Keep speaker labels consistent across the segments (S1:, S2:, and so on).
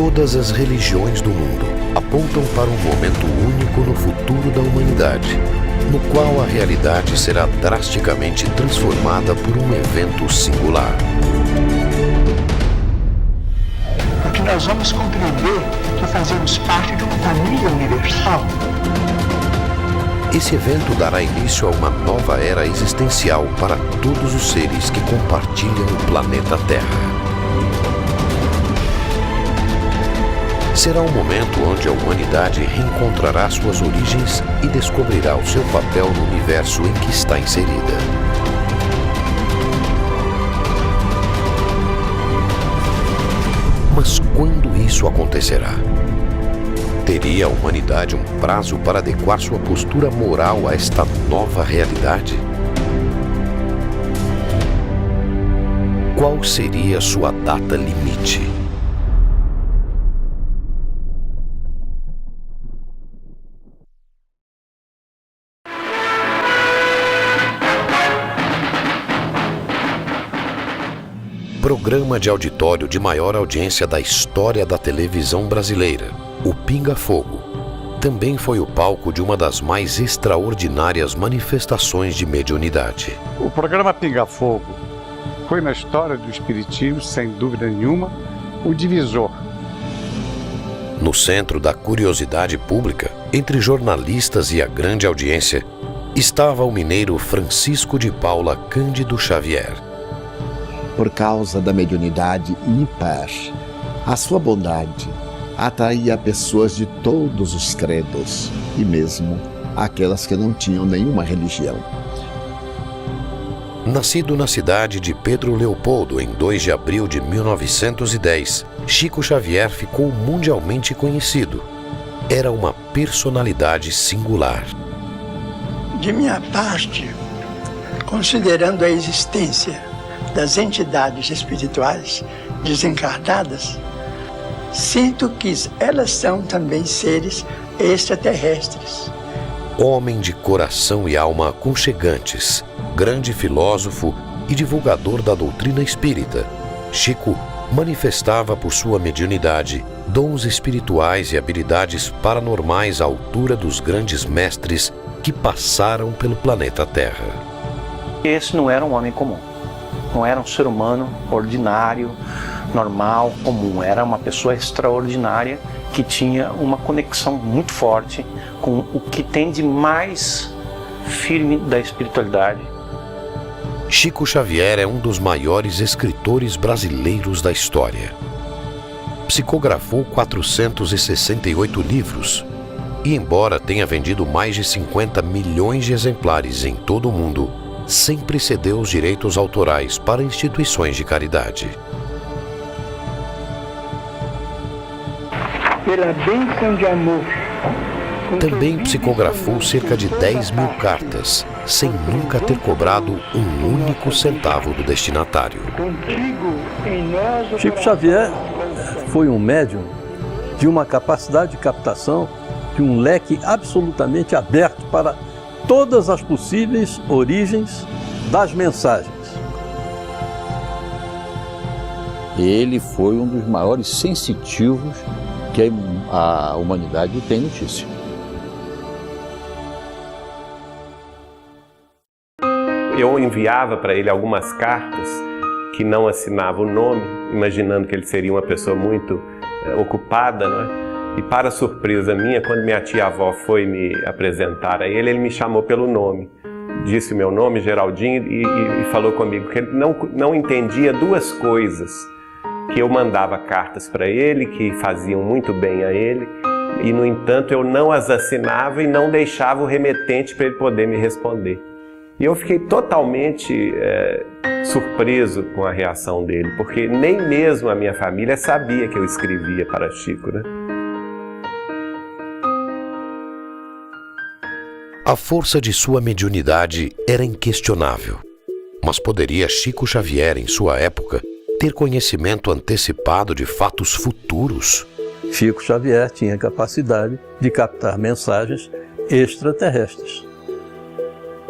S1: Todas as religiões do mundo apontam para um momento único no futuro da humanidade, no qual a realidade será drasticamente transformada por um evento singular.
S2: Porque nós vamos compreender que fazemos parte de uma família universal.
S1: Esse evento dará início a uma nova era existencial para todos os seres que compartilham o planeta Terra. Será um momento onde a humanidade reencontrará suas origens e descobrirá o seu papel no universo em que está inserida. Mas quando isso acontecerá? Teria a humanidade um prazo para adequar sua postura moral a esta nova realidade? Qual seria sua data limite? Programa de auditório de maior audiência da história da televisão brasileira, o Pinga Fogo, também foi o palco de uma das mais extraordinárias manifestações de mediunidade.
S3: O programa Pinga Fogo foi na história do espiritismo, sem dúvida nenhuma, o divisor.
S1: No centro da curiosidade pública, entre jornalistas e a grande audiência, estava o mineiro Francisco de Paula Cândido Xavier.
S4: Por causa da mediunidade ímpar, a sua bondade atraía pessoas de todos os credos e mesmo aquelas que não tinham nenhuma religião.
S1: Nascido na cidade de Pedro Leopoldo em 2 de abril de 1910, Chico Xavier ficou mundialmente conhecido. Era uma personalidade singular.
S2: De minha parte, considerando a existência das entidades espirituais desencarnadas, sinto que elas são também seres extraterrestres.
S1: Homem de coração e alma aconchegantes, grande filósofo e divulgador da doutrina espírita, Chico manifestava por sua mediunidade dons espirituais e habilidades paranormais à altura dos grandes mestres que passaram pelo planeta Terra.
S5: Esse não era um homem comum. Não era um ser humano ordinário, normal, comum. Era uma pessoa extraordinária que tinha uma conexão muito forte com o que tem de mais firme da espiritualidade.
S1: Chico Xavier é um dos maiores escritores brasileiros da história. Psicografou 468 livros e, embora tenha vendido mais de 50 milhões de exemplares em todo o mundo, sempre cedeu os direitos autorais para instituições de caridade.
S2: Pela bênção de amor.
S1: Também psicografou cerca de 10 mil cartas, sem nunca ter cobrado um único centavo do destinatário.
S6: Chico Xavier foi um médium de uma capacidade de captação, de um leque absolutamente aberto para todas as possíveis origens das mensagens.
S7: Ele foi um dos maiores sensitivos que a humanidade tem notícia.
S8: Eu enviava para ele algumas cartas que não assinava o nome, imaginando que ele seria uma pessoa muito ocupada, não é? E para surpresa minha, quando minha tia-avó foi me apresentar a ele me chamou pelo nome. Disse o meu nome, Geraldinho, e falou comigo que ele não entendia duas coisas. Que eu mandava cartas para ele, que faziam muito bem a ele, e, no entanto, eu não as assinava e não deixava o remetente para ele poder me responder. E eu fiquei totalmente surpreso com a reação dele, porque nem mesmo a minha família sabia que eu escrevia para Chico, né?
S1: A força de sua mediunidade era inquestionável. Mas poderia Chico Xavier, em sua época, ter conhecimento antecipado de fatos futuros?
S6: Chico Xavier tinha capacidade de captar mensagens extraterrestres.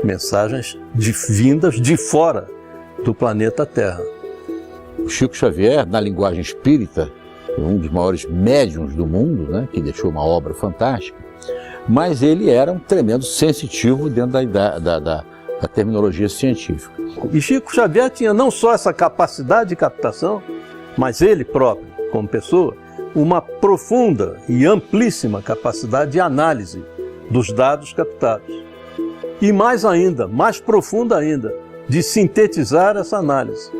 S6: Mensagens vindas de fora do planeta Terra.
S7: O Chico Xavier, na linguagem espírita, um dos maiores médiuns do mundo, né, que deixou uma obra fantástica, mas ele era um tremendo sensitivo dentro da terminologia científica.
S6: E Chico Xavier tinha não só essa capacidade de captação, mas ele próprio, como pessoa, uma profunda e amplíssima capacidade de análise dos dados captados. E mais ainda, mais profunda ainda, de sintetizar essa análise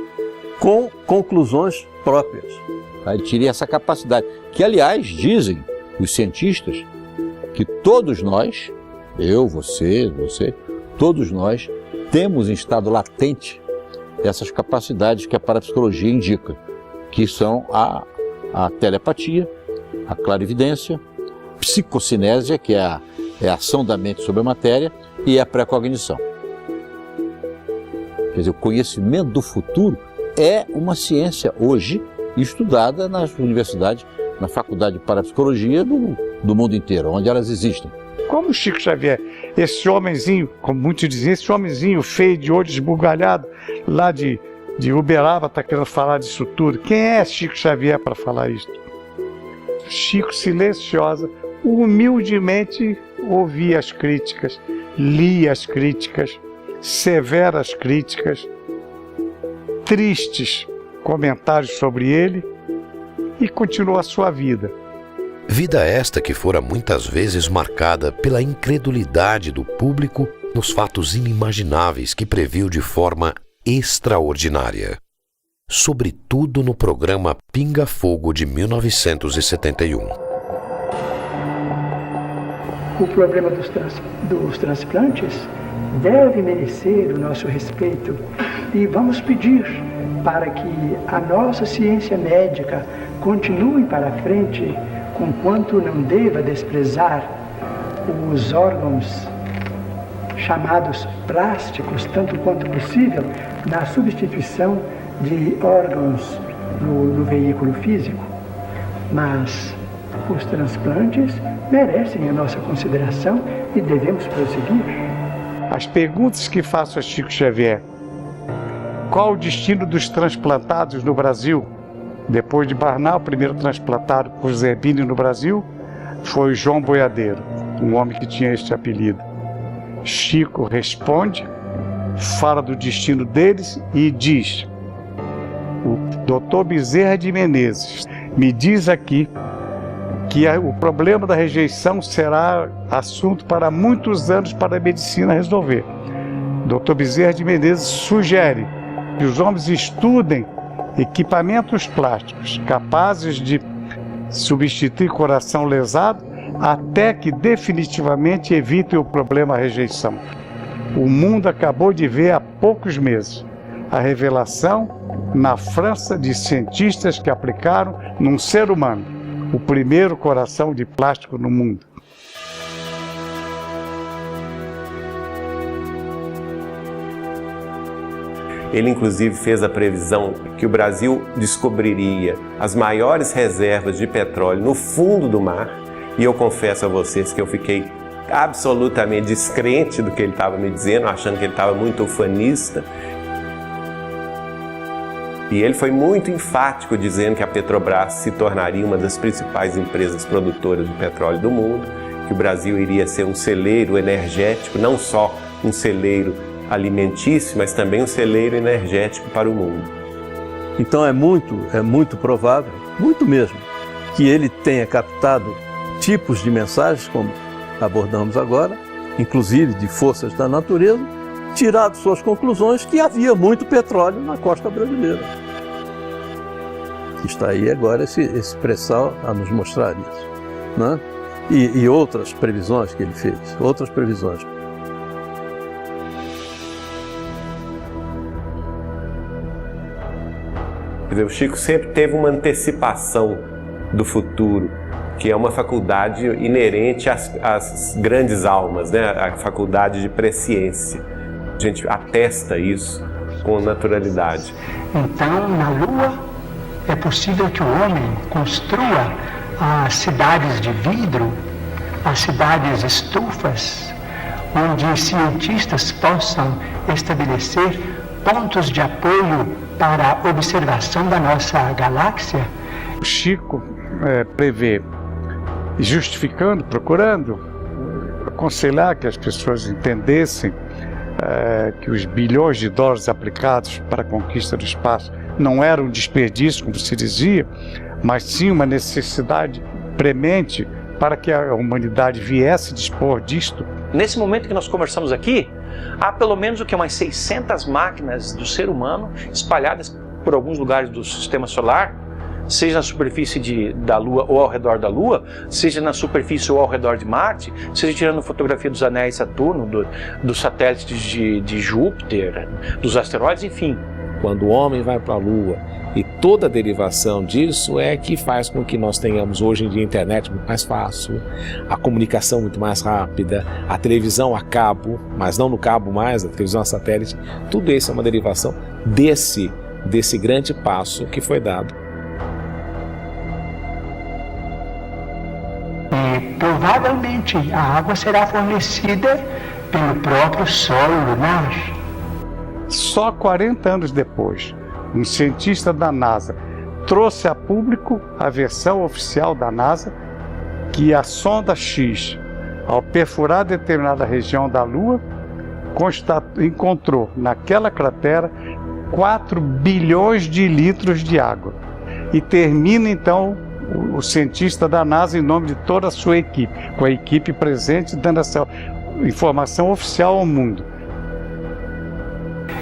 S6: com conclusões próprias.
S7: Ele tinha essa capacidade, que aliás dizem os cientistas que todos nós, eu, você, todos nós temos em estado latente essas capacidades que a parapsicologia indica, que são a telepatia, a clarividência, psicocinésia, que é a ação da mente sobre a matéria, e a precognição. Quer dizer, o conhecimento do futuro é uma ciência hoje estudada nas universidades, na faculdade de parapsicologia do mundo inteiro, onde elas existem.
S3: Como Chico Xavier, esse homenzinho, como muitos dizem, esse homenzinho feio, de olho esbugalhado, lá de Uberaba, está querendo falar disso tudo. Quem é Chico Xavier para falar isso? Chico, silenciosa, humildemente ouvia as críticas, lia as críticas, severas críticas, tristes comentários sobre ele, e continuou a sua vida.
S1: Vida esta que fora muitas vezes marcada pela incredulidade do público nos fatos inimagináveis que previu de forma extraordinária. Sobretudo no programa Pinga Fogo de 1971.
S2: O problema dos transplantes deve merecer o nosso respeito e vamos pedir para que a nossa ciência médica continue para frente, conquanto não deva desprezar os órgãos chamados plásticos, tanto quanto possível, na substituição de órgãos no veículo físico. Mas os transplantes merecem a nossa consideração e devemos prosseguir.
S3: As perguntas que faço a Chico Xavier: qual o destino dos transplantados no Brasil? Depois de Barnal, o primeiro transplantado por Zerbini no Brasil foi João Boiadeiro, um homem que tinha este apelido. Chico responde, fala do destino deles e diz: o Dr. Bezerra de Menezes me diz aqui que o problema da rejeição será assunto para muitos anos para a medicina resolver. Dr. Bezerra de Menezes sugere que os homens estudem equipamentos plásticos capazes de substituir coração lesado até que definitivamente evitem o problema rejeição. O mundo acabou de ver há poucos meses a revelação na França de cientistas que aplicaram num ser humano o primeiro coração de plástico no mundo.
S8: Ele, inclusive, fez a previsão que o Brasil descobriria as maiores reservas de petróleo no fundo do mar. E eu confesso a vocês que eu fiquei absolutamente descrente do que ele estava me dizendo, achando que ele estava muito ufanista. E ele foi muito enfático dizendo que a Petrobras se tornaria uma das principais empresas produtoras de petróleo do mundo, que o Brasil iria ser um celeiro energético, não só um celeiro alimentício, mas também um celeiro energético para o mundo.
S6: Então é muito provável, muito mesmo, que ele tenha captado tipos de mensagens, como abordamos agora, inclusive de forças da natureza, tirado suas conclusões que havia muito petróleo na costa brasileira. Está aí agora esse pré-sal a nos mostrar isso, né? E outras previsões que ele fez, outras previsões.
S8: O Chico sempre teve uma antecipação do futuro, que é uma faculdade inerente às grandes almas, né? A faculdade de presciência. A gente atesta isso com naturalidade.
S2: Então, na Lua, é possível que o homem construa as cidades de vidro, as cidades estufas, onde cientistas possam estabelecer pontos de apoio para a observação da nossa galáxia
S3: O Chico prevê, justificando, procurando aconselhar que as pessoas entendessem que os bilhões de dólares aplicados para a conquista do espaço não eram um desperdício, como se dizia, mas sim uma necessidade premente para que a humanidade viesse dispor disto.
S5: Nesse momento que nós conversamos aqui, há pelo menos umas 600 máquinas do ser humano espalhadas por alguns lugares do sistema solar, seja na superfície da Lua ou ao redor da Lua, seja na superfície ou ao redor de Marte, seja tirando fotografia dos anéis de Saturno, dos satélites de Júpiter, dos asteroides, enfim.
S9: Quando o homem vai para a Lua, e toda a derivação disso é que faz com que nós tenhamos hoje em dia a internet muito mais fácil, a comunicação muito mais rápida, a televisão a cabo, mas não no cabo mais, a televisão a satélite. Tudo isso é uma derivação desse grande passo que foi dado.
S2: E provavelmente a água será fornecida pelo próprio solo lunar.
S3: Só 40 anos depois, um cientista da NASA trouxe a público a versão oficial da NASA que a sonda X, ao perfurar determinada região da Lua, encontrou naquela cratera 4 bilhões de litros de água. E termina então o cientista da NASA, em nome de toda a sua equipe, com a equipe presente, dando essa informação oficial ao mundo.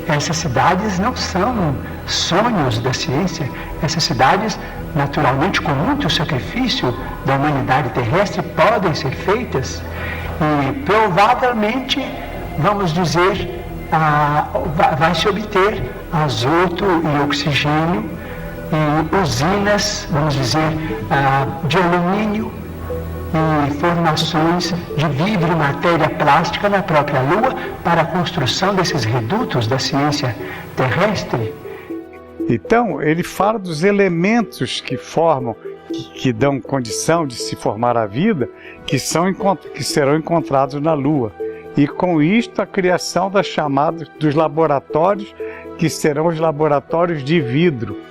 S2: Essas cidades não são sonhos da ciência. Essas cidades, naturalmente, com muito sacrifício da humanidade terrestre, podem ser feitas e provavelmente, vamos dizer, vai se obter azoto e oxigênio e usinas, vamos dizer, de alumínio e formações de vidro e matéria plástica na própria Lua para a construção desses redutos da ciência terrestre.
S3: Então, ele fala dos elementos que formam, que dão condição de se formar a vida, que serão encontrados na Lua. E com isto, a criação dos laboratórios, que serão os laboratórios de vidro.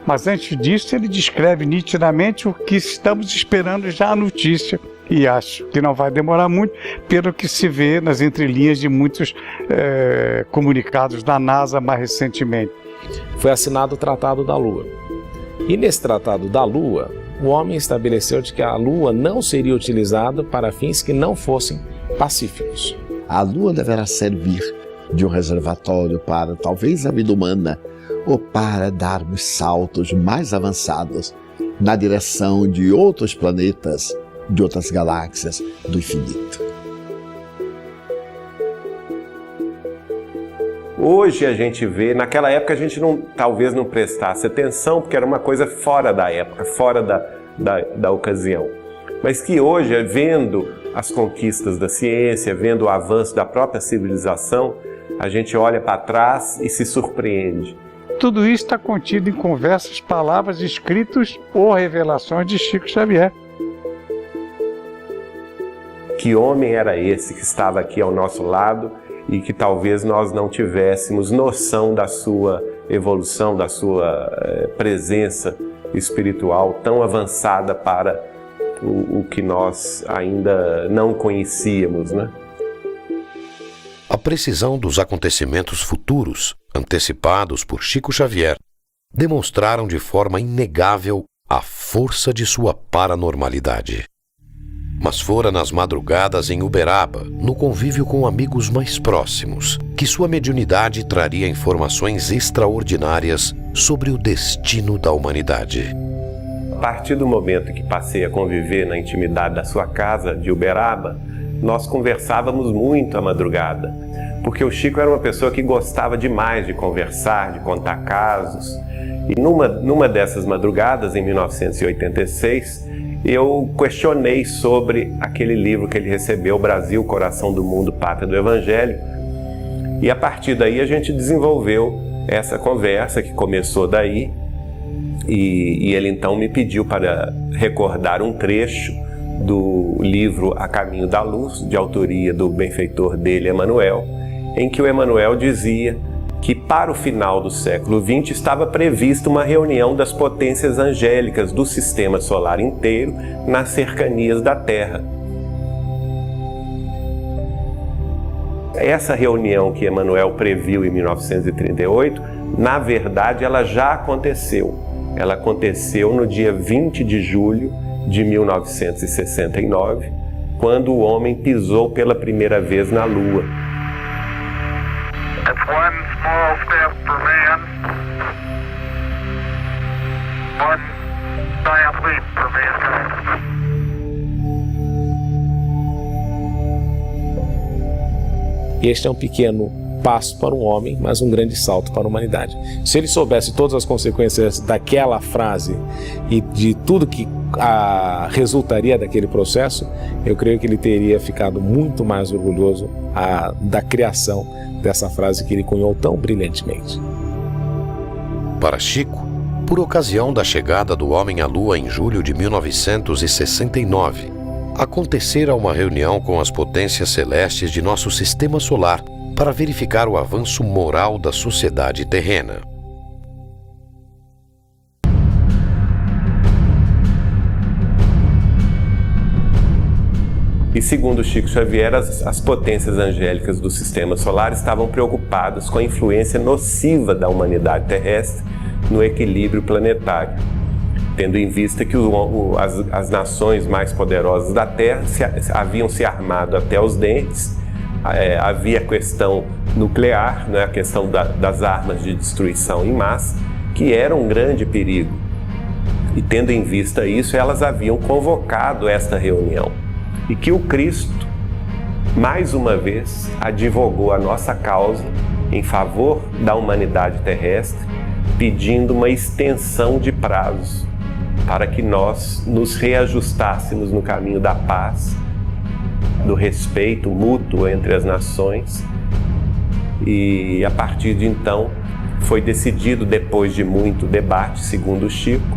S3: Mas antes disso, ele descreve nitidamente o que estamos esperando já a notícia. E acho que não vai demorar muito, pelo que se vê nas entrelinhas de muitos comunicados da NASA mais recentemente.
S9: Foi assinado o Tratado da Lua. E nesse Tratado da Lua, o homem estabeleceu de que a Lua não seria utilizada para fins que não fossem pacíficos.
S4: A Lua deverá servir de um reservatório para, talvez, a vida humana, ou para darmos saltos mais avançados na direção de outros planetas, de outras galáxias do infinito.
S8: Hoje a gente vê, naquela época a gente talvez não prestasse atenção, porque era uma coisa fora da época, fora da ocasião. Mas que hoje, vendo as conquistas da ciência, vendo o avanço da própria civilização, a gente olha para trás e se surpreende.
S3: Tudo isso está contido em conversas, palavras, escritos ou revelações de Chico Xavier.
S8: Que homem era esse que estava aqui ao nosso lado e que talvez nós não tivéssemos noção da sua evolução, da sua presença espiritual tão avançada para o que nós ainda não conhecíamos, né?
S1: A precisão dos acontecimentos futuros, antecipados por Chico Xavier, demonstraram de forma inegável a força de sua paranormalidade. Mas fora nas madrugadas em Uberaba, no convívio com amigos mais próximos, que sua mediunidade traria informações extraordinárias sobre o destino da humanidade.
S8: A partir do momento que passei a conviver na intimidade da sua casa de Uberaba, nós conversávamos muito à madrugada, porque o Chico era uma pessoa que gostava demais de conversar, de contar casos. E numa dessas madrugadas, em 1986, eu questionei sobre aquele livro que ele recebeu, Brasil, Coração do Mundo, Pátria do Evangelho. E a partir daí a gente desenvolveu essa conversa que começou daí. E ele então me pediu para recordar um trecho do livro A Caminho da Luz, de autoria do benfeitor dele, Emmanuel, em que o Emmanuel dizia que para o final do século XX estava prevista uma reunião das potências angélicas do sistema solar inteiro nas cercanias da Terra. Essa reunião que Emmanuel previu em 1938, na verdade, ela já aconteceu. Ela aconteceu no dia 20 de julho de 1969, quando o homem pisou pela primeira vez na Lua.
S10: It's one small step for man, one giant leap for mankind.
S9: Este é um pequeno passo para um homem, mas um grande salto para a humanidade. Se ele soubesse todas as consequências daquela frase e de tudo que resultaria daquele processo, eu creio que ele teria ficado muito mais orgulhoso da criação dessa frase que ele cunhou tão brilhantemente.
S1: Para Chico, por ocasião da chegada do homem à Lua em julho de 1969, acontecera uma reunião com as potências celestes de nosso sistema solar para verificar o avanço moral da sociedade terrena.
S8: E segundo Chico Xavier, as potências angélicas do sistema solar estavam preocupadas com a influência nociva da humanidade terrestre no equilíbrio planetário, tendo em vista que as nações mais poderosas da Terra haviam se armado até os dentes. Havia a questão nuclear, né, a questão das armas de destruição em massa, que era um grande perigo. E tendo em vista isso, elas haviam convocado esta reunião. E que o Cristo, mais uma vez, advogou a nossa causa em favor da humanidade terrestre, pedindo uma extensão de prazos para que nós nos reajustássemos no caminho da paz, do respeito mútuo entre as nações. E a partir de então foi decidido, depois de muito debate, segundo o Chico,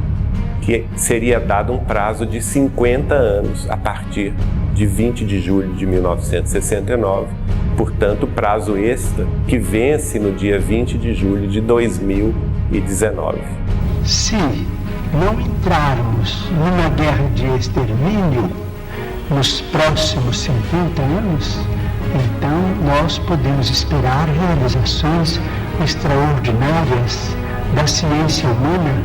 S8: que seria dado um prazo de 50 anos a partir de 20 de julho de 1969, portanto prazo extra que vence no dia 20 de julho de 2019.
S2: Se não entrarmos numa guerra de extermínio nos próximos 50 anos, então nós podemos esperar realizações extraordinárias da ciência humana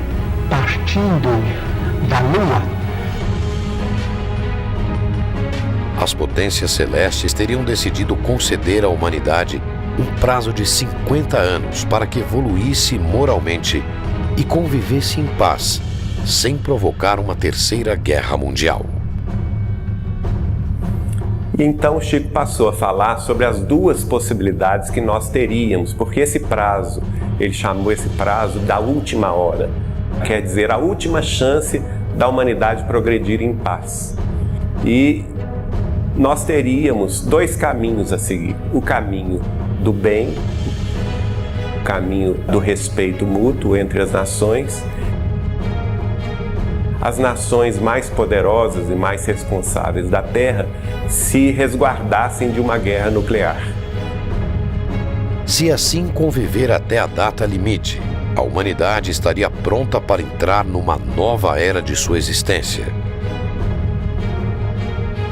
S2: partindo da Lua.
S1: As potências celestes teriam decidido conceder à humanidade um prazo de 50 anos para que evoluísse moralmente e convivesse em paz, sem provocar uma terceira guerra mundial.
S8: E então Chico passou a falar sobre as duas possibilidades que nós teríamos, porque esse prazo, ele chamou esse prazo da última hora, quer dizer, a última chance da humanidade progredir em paz. E nós teríamos dois caminhos a seguir: o caminho do bem, o caminho do respeito mútuo entre as nações. As nações mais poderosas e mais responsáveis da Terra se resguardassem de uma guerra nuclear.
S1: Se assim conviver até a data limite, a humanidade estaria pronta para entrar numa nova era de sua existência.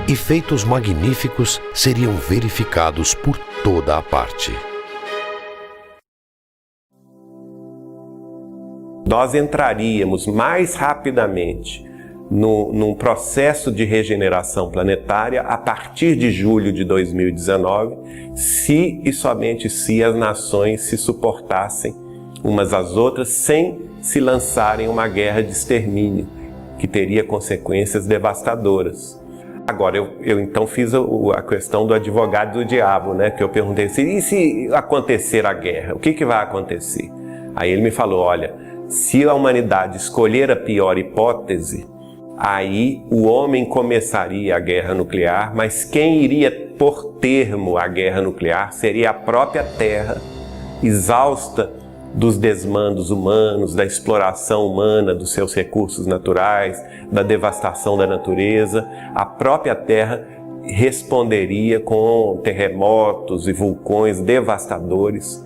S1: E feitos magníficos seriam verificados por toda a parte.
S8: Nós entraríamos mais rapidamente num processo de regeneração planetária a partir de julho de 2019, se e somente se as nações se suportassem umas às outras sem se lançarem uma guerra de extermínio, que teria consequências devastadoras. Agora, eu então fiz a questão do advogado do diabo, né? Que eu perguntei assim, e se acontecer a guerra, o que vai acontecer? Aí ele me falou, olha, se a humanidade escolher a pior hipótese, aí o homem começaria a guerra nuclear, mas quem iria pôr termo à guerra nuclear seria a própria Terra, exausta dos desmandos humanos, da exploração humana dos seus recursos naturais, da devastação da natureza. A própria Terra responderia com terremotos e vulcões devastadores,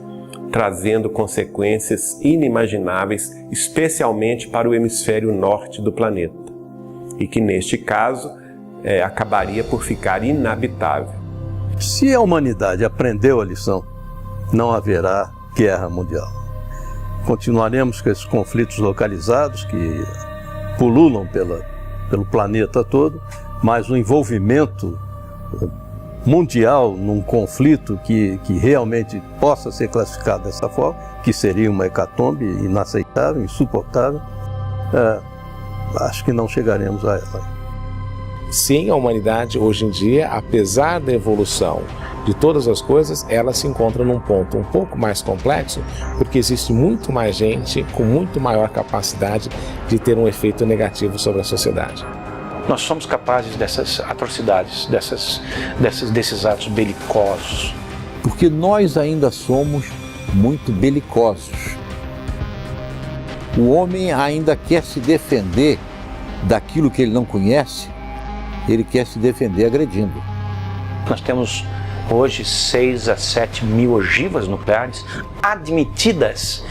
S8: trazendo consequências inimagináveis, especialmente para o hemisfério norte do planeta, e que neste caso acabaria por ficar inabitável.
S6: Se a humanidade aprendeu a lição, não haverá guerra mundial. Continuaremos com esses conflitos localizados que pululam pelo planeta todo, mas o envolvimento mundial num conflito que realmente possa ser classificado dessa forma, que seria uma hecatombe inaceitável, insuportável, acho que não chegaremos a ela.
S9: Sim, a humanidade hoje em dia, apesar da evolução de todas as coisas, ela se encontra num ponto um pouco mais complexo, porque existe muito mais gente com muito maior capacidade de ter um efeito negativo sobre a sociedade.
S5: Nós somos capazes dessas atrocidades, desses atos belicosos.
S7: Porque nós ainda somos muito belicosos. O homem ainda quer se defender daquilo que ele não conhece, ele quer se defender agredindo.
S5: Nós temos hoje 6 a 7 mil ogivas nucleares admitidas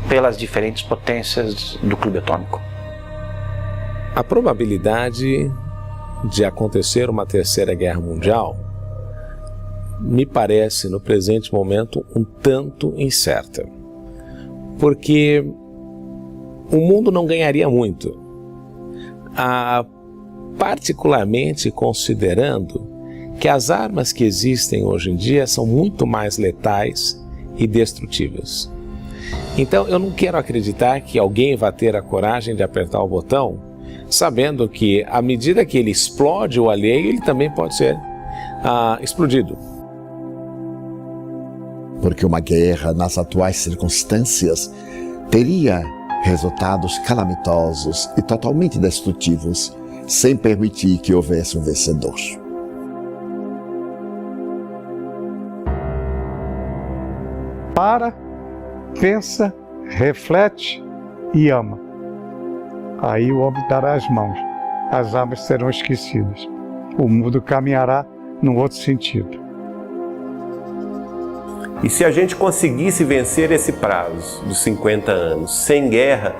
S5: pelas diferentes potências do clube atômico.
S9: A probabilidade de acontecer uma terceira guerra mundial me parece, no presente momento, um tanto incerta. Porque o mundo não ganharia muito, particularmente considerando que as armas que existem hoje em dia são muito mais letais e destrutivas. Então eu não quero acreditar que alguém vai ter a coragem de apertar o botão, sabendo que à medida que ele explode o alheio, ele também pode ser explodido.
S4: Porque uma guerra, nas atuais circunstâncias, teria resultados calamitosos e totalmente destrutivos, sem permitir que houvesse um vencedor.
S3: Para, pensa, reflete e ama. Aí o homem dará as mãos, as armas serão esquecidas. O mundo caminhará num outro sentido.
S8: E se a gente conseguisse vencer esse prazo dos 50 anos sem guerra,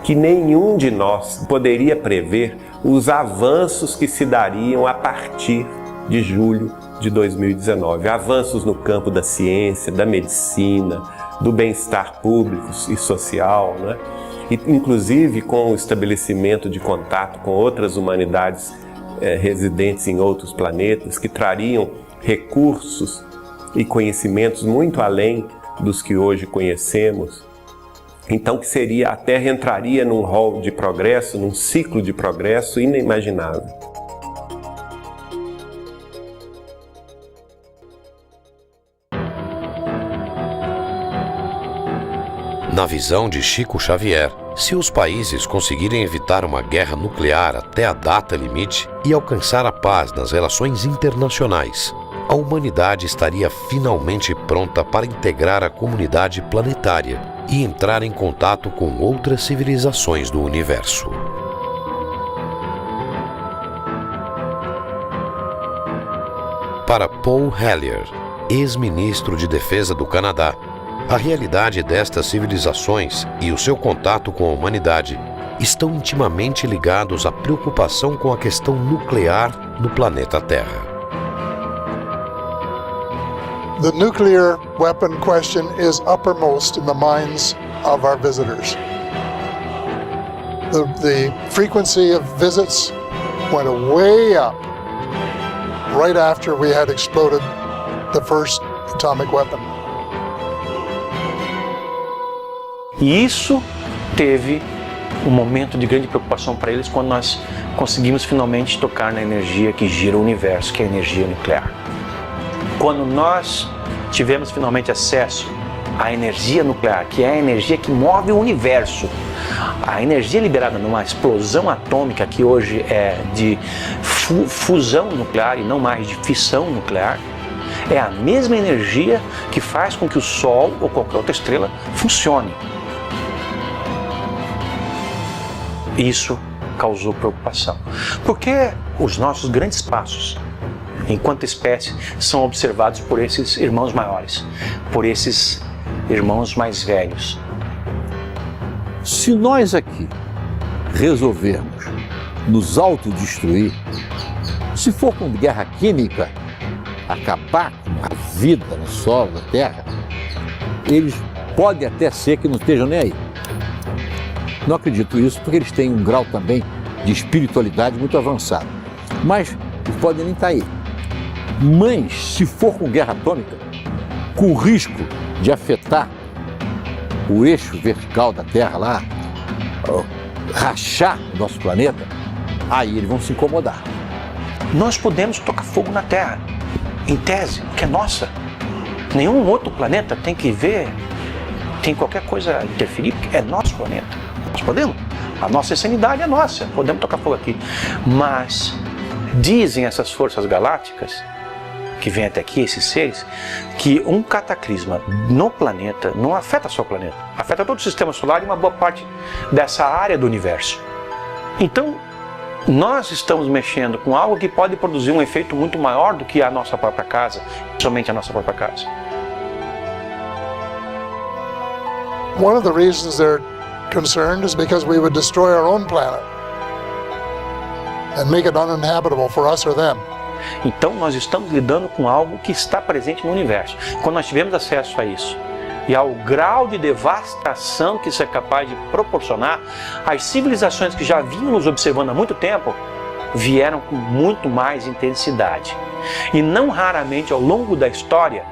S8: que nenhum de nós poderia prever os avanços que se dariam a partir de julho de 2019. Avanços no campo da ciência, da medicina, do bem-estar público e social, né? E, inclusive com o estabelecimento de contato com outras humanidades residentes em outros planetas, que trariam recursos e conhecimentos muito além dos que hoje conhecemos. Então a Terra entraria num rol de progresso, num ciclo de progresso inimaginável.
S1: Na visão de Chico Xavier, se os países conseguirem evitar uma guerra nuclear até a data limite e alcançar a paz nas relações internacionais, a humanidade estaria finalmente pronta para integrar a comunidade planetária e entrar em contato com outras civilizações do universo. Para Paul Hellyer, ex-ministro de Defesa do Canadá, a realidade destas civilizações e o seu contato com a humanidade estão intimamente ligados à preocupação com a questão nuclear no planeta Terra.
S11: The nuclear weapon question is uppermost in the minds of our visitors. The frequency of visits went way up right after we had exploded the first atomic weapon.
S5: E isso teve um momento de grande preocupação para eles quando nós conseguimos finalmente tocar na energia que gira o universo, que é a energia nuclear. Quando nós tivemos finalmente acesso à energia nuclear, que é a energia que move o universo, a energia liberada numa explosão atômica que hoje é de fusão nuclear e não mais de fissão nuclear, é a mesma energia que faz com que o Sol ou qualquer outra estrela funcione. Isso causou preocupação, porque os nossos grandes passos, enquanto espécie, são observados por esses irmãos maiores, por esses irmãos mais velhos.
S7: Se nós aqui resolvermos nos autodestruir, se for com guerra química, acabar com a vida no solo da Terra, eles podem até ser que não estejam nem aí. Não acredito isso porque eles têm um grau também de espiritualidade muito avançado. Mas eles podem nem estar aí. Mas se for com guerra atômica, com o risco de afetar o eixo vertical da Terra lá, rachar o nosso planeta, aí eles vão se incomodar.
S5: Nós podemos tocar fogo na Terra, em tese, que é nossa. Nenhum outro planeta tem que ver, tem qualquer coisa interferir, porque é nosso planeta. Nós podemos. A nossa insanidade é nossa, podemos tocar fogo aqui. Mas dizem essas forças galácticas, que vêm até aqui, esses seres, que um cataclisma no planeta não afeta só o planeta, afeta todo o sistema solar e uma boa parte dessa área do universo. Então, nós estamos mexendo com algo que pode produzir um efeito muito maior do que a nossa própria casa, somente a nossa própria casa.
S11: One of the reasons they're concerned is because we would destroy our own planet and make it uninhabitable for us or them.
S5: Então nós estamos lidando com algo que está presente no universo. Quando nós tivemos acesso a isso e ao grau de devastação que isso é capaz de proporcionar, as civilizações que já vinham nos observando há muito tempo vieram com muito mais intensidade. E não raramente ao longo da história,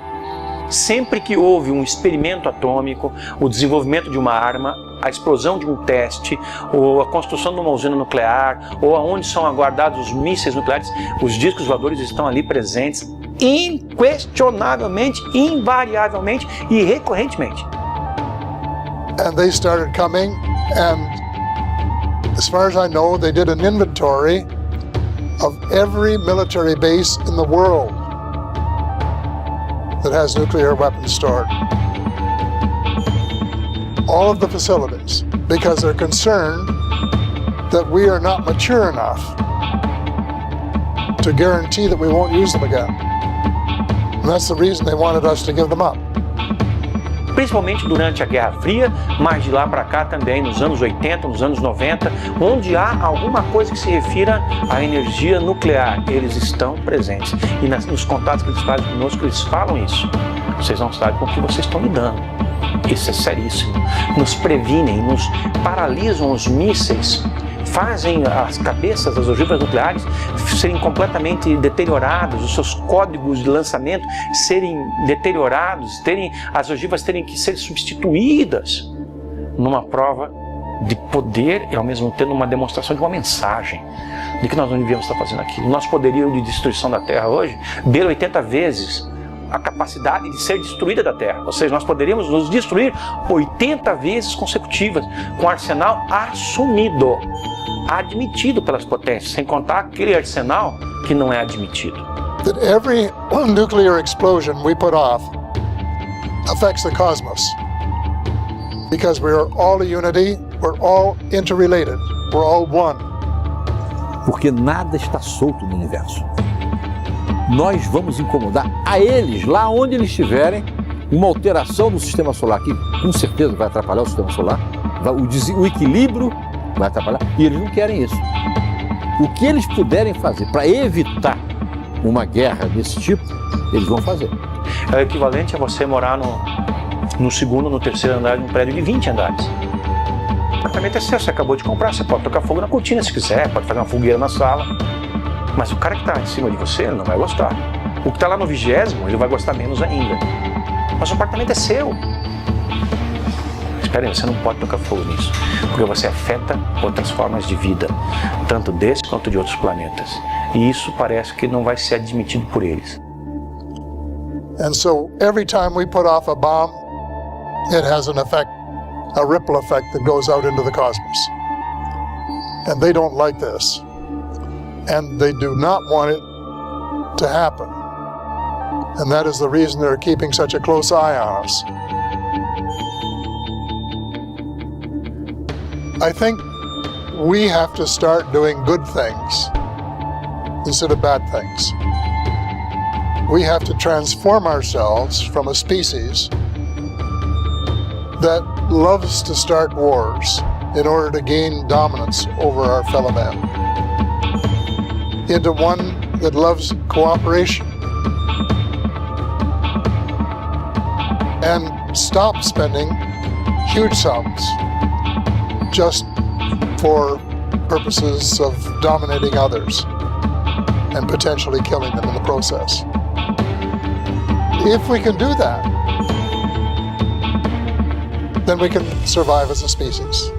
S5: sempre que houve um experimento atômico, o desenvolvimento de uma arma, a explosão de um teste, ou a construção de uma usina nuclear, ou aonde são guardados os mísseis nucleares, os discos voadores estão ali presentes, inquestionavelmente, invariavelmente e recorrentemente.
S11: And they started coming, and as far as I know, they did an inventory of every military base in the world that has nuclear weapons stored. All of the facilities, because they're concerned that we are not mature enough to guarantee that we won't use them again. And that's the reason they wanted us to give them up.
S5: Principalmente durante a Guerra Fria, mas de lá para cá também, nos anos 80, nos anos 90, onde há alguma coisa que se refira à energia nuclear, eles estão presentes. E nos contatos que eles fazem conosco, eles falam isso. Vocês não sabem com o que vocês estão lidando. Isso é seríssimo. Nos previnem, nos paralisam os mísseis, fazem as cabeças das ogivas nucleares serem completamente deterioradas, os seus códigos de lançamento serem deteriorados, as ogivas terem que ser substituídas numa prova de poder e ao mesmo tempo uma demonstração de uma mensagem de que nós não devíamos estar fazendo aquilo. Nosso poderio de destruição da Terra hoje beira 80 vezes a capacidade de ser destruída da Terra. Ou seja, nós poderíamos nos destruir 80 vezes consecutivas com arsenal assumido, admitido pelas potências, sem contar aquele arsenal que não é admitido.
S11: That every nuclear explosion we put off affects the cosmos. Because we are all a unity, we're all interrelated, we're all one.
S7: Porque nada está solto no universo. Nós vamos incomodar a eles, lá onde eles estiverem, uma alteração do sistema solar, que com certeza vai atrapalhar o sistema solar, o equilíbrio vai atrapalhar, e eles não querem isso. O que eles puderem fazer para evitar uma guerra desse tipo, eles vão fazer.
S5: É o equivalente a você morar no segundo, no terceiro andar de um prédio de 20 andares. O apartamento é seu, você acabou de comprar, você pode tocar fogo na cortina se quiser, pode fazer uma fogueira na sala. Mas o cara que está em cima de você, ele não vai gostar. O que está lá no 20º, ele vai gostar menos ainda. Mas o apartamento é seu. Espera aí, você não pode tocar fogo nisso, porque você afeta outras formas de vida, tanto desse quanto de outros planetas. E isso parece que não vai ser admitido por eles.
S11: And so every time we put off a bomb, it has an effect, a ripple effect that goes out into the cosmos. And they don't like this. And they do not want it to happen. And that is the reason they're keeping such a close eye on us. I think we have to start doing good things instead of bad things. We have to transform ourselves from a species that loves to start wars in order to gain dominance over our fellow man, into one that loves cooperation and stop spending huge sums just for purposes of dominating others and potentially killing them in the process. If we can do that, then we can survive as a species.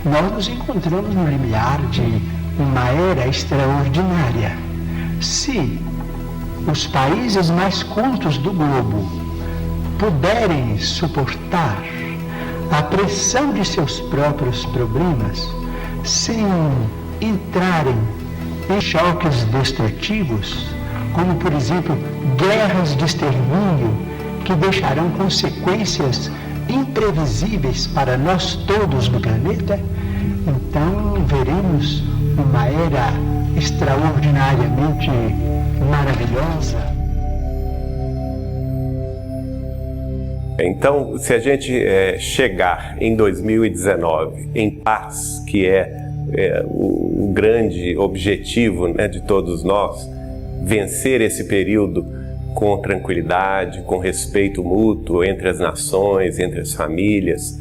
S2: Nós nos encontramos no limiar de uma era extraordinária. Se os países mais cultos do globo puderem suportar a pressão de seus próprios problemas sem entrarem em choques destrutivos, como por exemplo guerras de extermínio que deixarão consequências imprevisíveis para nós todos no planeta, então veremos uma era extraordinariamente maravilhosa.
S8: Então, se a gente chegar em 2019 em paz, que é o grande objetivo, né, de todos nós, vencer esse período com tranquilidade, com respeito mútuo entre as nações, entre as famílias,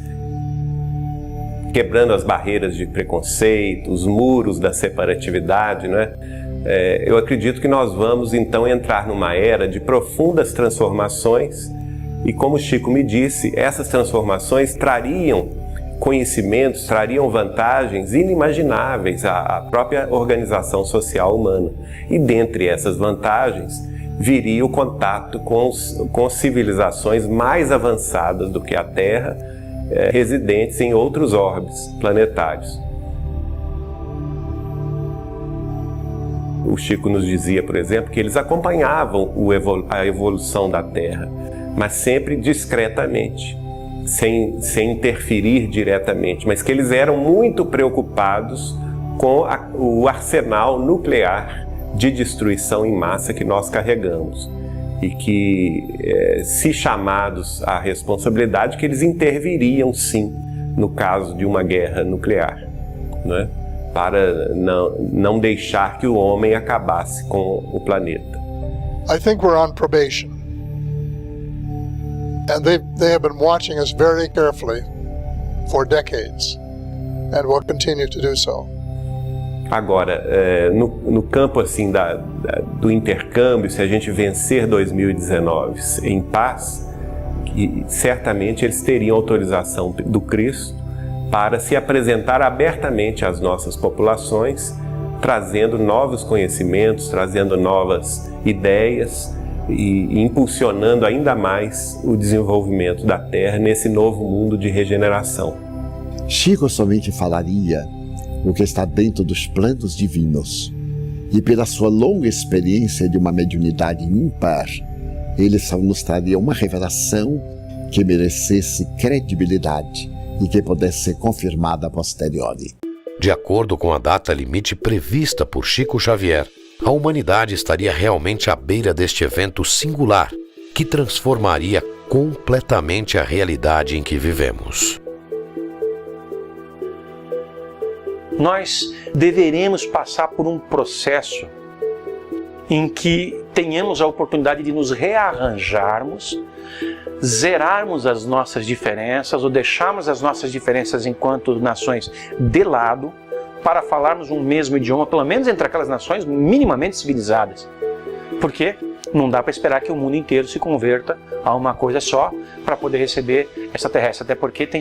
S8: quebrando as barreiras de preconceito, os muros da separatividade, né? Eu acredito que nós vamos então entrar numa era de profundas transformações e, como o Chico me disse, essas transformações trariam conhecimentos, trariam vantagens inimagináveis à própria organização social humana. E dentre essas vantagens viria o contato com civilizações mais avançadas do que a Terra, residentes em outros orbes planetários. O Chico nos dizia, por exemplo, que eles acompanhavam a evolução da Terra, mas sempre discretamente, sem interferir diretamente, mas que eles eram muito preocupados com o arsenal nuclear de destruição em massa que nós carregamos e que, se chamados à responsabilidade, que eles interviriam sim no caso de uma guerra nuclear, né? Para não deixar que o homem acabasse com o planeta.
S11: I think we're on probation. And they have been watching us very carefully for decades and will continue to do so.
S8: Agora, no campo assim do intercâmbio, se a gente vencer 2019 em paz, certamente eles teriam autorização do Cristo para se apresentar abertamente às nossas populações, trazendo novos conhecimentos, trazendo novas ideias e impulsionando ainda mais o desenvolvimento da Terra nesse novo mundo de regeneração.
S4: Chico somente falaria o que está dentro dos planos divinos, e pela sua longa experiência de uma mediunidade ímpar, ele só nos traria uma revelação que merecesse credibilidade e que pudesse ser confirmada a posteriori.
S1: De acordo com a data limite prevista por Chico Xavier, a humanidade estaria realmente à beira deste evento singular que transformaria completamente a realidade em que vivemos.
S5: Nós deveremos passar por um processo em que tenhamos a oportunidade de nos rearranjarmos, zerarmos as nossas diferenças ou deixarmos as nossas diferenças enquanto nações de lado para falarmos um mesmo idioma, pelo menos entre aquelas nações minimamente civilizadas. Porque não dá para esperar que o mundo inteiro se converta a uma coisa só para poder receber extraterrestres, até porque tem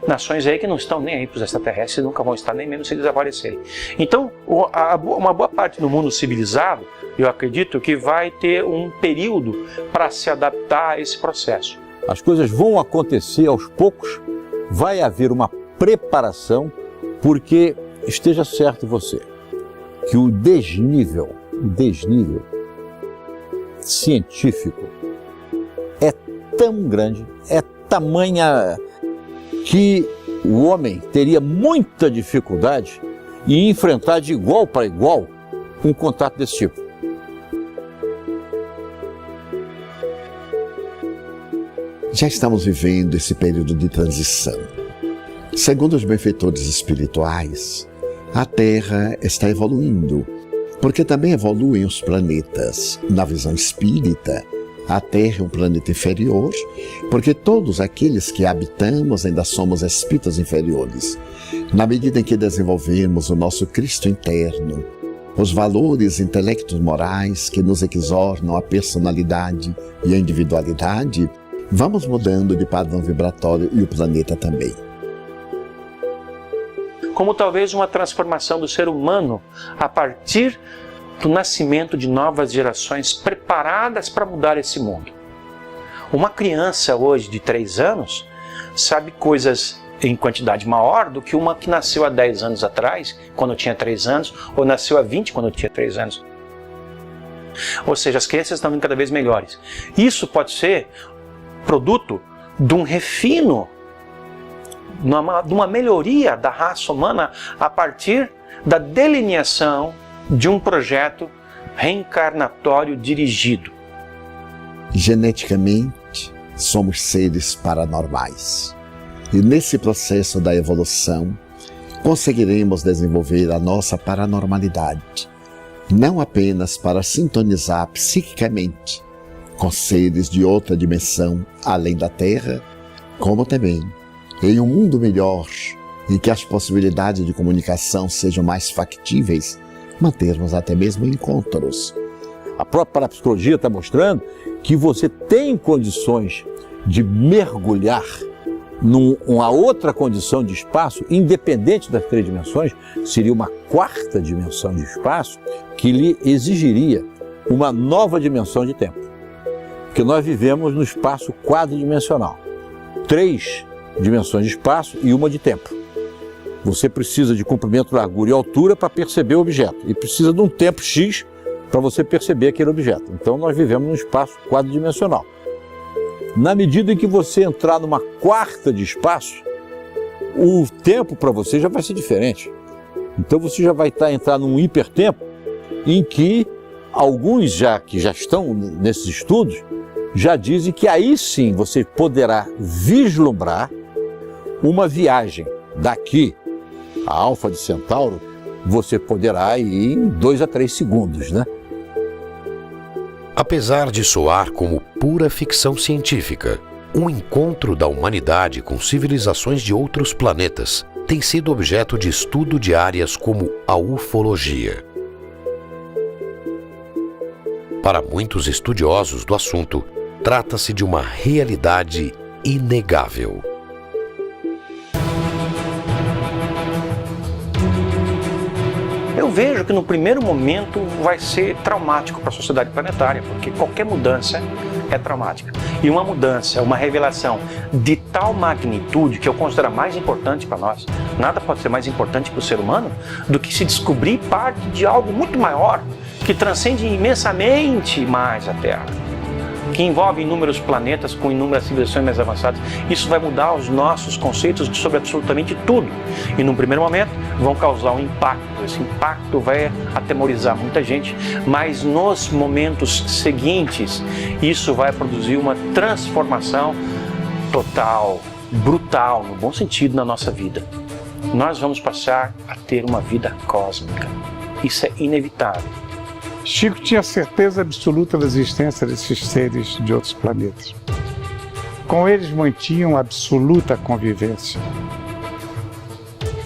S5: nações aí que não estão nem aí para os extraterrestres e nunca vão estar, nem mesmo se desaparecerem. Então, uma boa parte do mundo civilizado, eu acredito que vai ter um período para se adaptar a esse processo.
S7: As coisas vão acontecer aos poucos, vai haver uma preparação, porque esteja certo você, que o desnível científico é tão grande, é tamanha que o homem teria muita dificuldade em enfrentar de igual para igual um contato desse tipo.
S4: Já estamos vivendo esse período de transição. Segundo os benfeitores espirituais, a Terra está evoluindo, porque também evoluem os planetas. Na visão espírita, a Terra é um planeta inferior, porque todos aqueles que habitamos ainda somos espíritos inferiores. Na medida em que desenvolvemos o nosso Cristo interno, os valores intelectos morais que nos exornam a personalidade e a individualidade, vamos mudando de padrão vibratório e o planeta também.
S5: Como talvez uma transformação do ser humano a partir do nascimento de novas gerações preparadas para mudar esse mundo. Uma criança hoje de 3 anos sabe coisas em quantidade maior do que uma que nasceu há 10 anos atrás, quando tinha 3 anos, ou nasceu há 20 quando tinha 3 anos. Ou seja, as crianças estão vindo cada vez melhores. Isso pode ser produto de um refino, de uma melhoria da raça humana a partir da delineação de um projeto reencarnatório dirigido.
S4: Geneticamente, somos seres paranormais. E nesse processo da evolução, conseguiremos desenvolver a nossa paranormalidade, não apenas para sintonizar psiquicamente com seres de outra dimensão além da Terra, como também em um mundo melhor, em que as possibilidades de comunicação sejam mais factíveis, mantermos até mesmo encontros.
S7: A própria parapsicologia está mostrando que você tem condições de mergulhar numa outra condição de espaço, independente das 3 dimensões, seria uma 4ª dimensão de espaço que lhe exigiria uma nova dimensão de tempo. Porque nós vivemos no espaço quadridimensional. 3 dimensões de espaço e uma de tempo. Você precisa de comprimento, largura e altura para perceber o objeto. E precisa de um tempo X para você perceber aquele objeto. Então nós vivemos num espaço quadridimensional. Na medida em que você entrar numa 4ª de espaço, o tempo para você já vai ser diferente. Então você já vai entrar num hipertempo em que alguns que já estão nesses estudos já dizem que aí sim você poderá vislumbrar uma viagem daqui a Alfa de Centauro, você poderá ir em 2 a 3 segundos, né?
S1: Apesar de soar como pura ficção científica, um encontro da humanidade com civilizações de outros planetas tem sido objeto de estudo de áreas como a ufologia. Para muitos estudiosos do assunto, trata-se de uma realidade inegável.
S5: Eu vejo que no primeiro momento vai ser traumático para a sociedade planetária, porque qualquer mudança é traumática. E uma mudança, uma revelação de tal magnitude que eu considero mais importante para nós, nada pode ser mais importante para o ser humano do que se descobrir parte de algo muito maior, que transcende imensamente mais a Terra, que envolve inúmeros planetas com inúmeras civilizações mais avançadas. Isso vai mudar os nossos conceitos sobre absolutamente tudo. E num primeiro momento vão causar um impacto. Esse impacto vai atemorizar muita gente, mas nos momentos seguintes isso vai produzir uma transformação total, brutal, no bom sentido, na nossa vida. Nós vamos passar a ter uma vida cósmica. Isso é inevitável.
S3: Chico tinha certeza absoluta da existência desses seres de outros planetas. Com eles mantinham absoluta convivência,